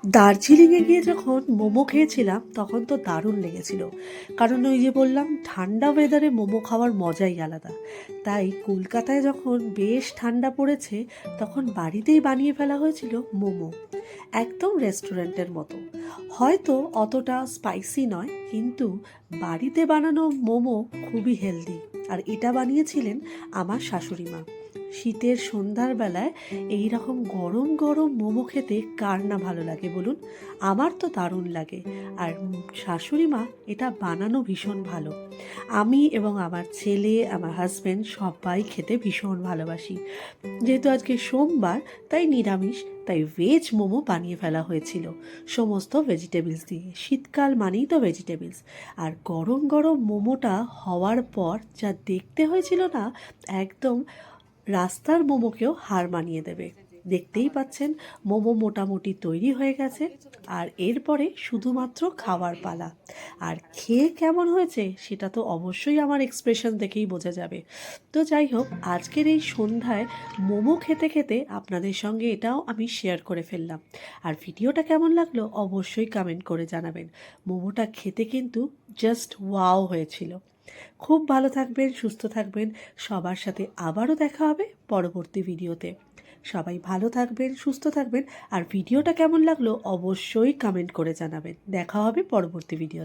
দার্জিলিংয়ে গিয়ে যখন মোমো খেয়েছিলাম তখন তো দারুণ লেগেছিল। কারণ ওই যে বললাম, ঠান্ডা ওয়েদারে মোমো খাওয়ার মজাই আলাদা। তাই কলকাতায় যখন বেশ ঠান্ডা পড়েছে তখন বাড়িতেই বানিয়ে ফেলা হয়েছিল মোমো, একদম রেস্টুরেন্টের মতো। হয়তো অতটা স্পাইসি নয়, কিন্তু বাড়িতে বানানো মোমো খুবই হেলদি। আর এটা বানিয়েছিলেন আমার শাশুড়ি মা। শীতের সন্ধ্যার বেলায় এই রকম গরম গরম মোমো খেতে কার না ভালো লাগে বলুন? আমার তো দারুণ লাগে। আর শাশুড়ি মা এটা বানানো ভীষণ ভালো। আমি এবং আমার ছেলে, আমার হাজব্যান্ড সবাই খেতে ভীষণ ভালোবাসি। যেহেতু আজকে সোমবার, তাই নিরামিষ, তাই ভেজ মোমো বানিয়ে ফেলা হয়েছিল সমস্ত ভেজিটেবলস দিয়ে। শীতকাল মানেই তো ভেজিটেবলস। আর গরম গরম মোমোটা হওয়ার পর যা দেখতে হয়েছিল না, একদম রাস্তার মোমোকেও হার মানিয়ে দেবে। দেখতেই পাচ্ছেন, মোমো মোটামুটি তৈরি হয়ে গেছে। আর এরপরে শুধুমাত্র খাওয়ার পালা। আর খেয়ে কেমন হয়েছে সেটা তো অবশ্যই আমার এক্সপ্রেশন দেখেই বোঝা যাবে। তো যাই হোক, আজকের এই সন্ধ্যায় মোমো খেতে খেতে আপনাদের সঙ্গে এটাও আমি শেয়ার করে ফেললাম। আর ভিডিওটা কেমন লাগলো অবশ্যই কমেন্ট করে জানাবেন। মোমোটা খেতে কিন্তু জাস্ট ওয়াও হয়েছিল। খুব ভালো থাকবেন, সুস্থ থাকবেন। সবার সাথে আবারও দেখা হবে পরবর্তী ভিডিওতে। সবাই ভালো থাকবেন, সুস্থ থাকবেন। আর ভিডিওটা কেমন লাগলো অবশ্যই কমেন্ট করে জানাবেন। দেখা হবে পরবর্তী ভিডিও।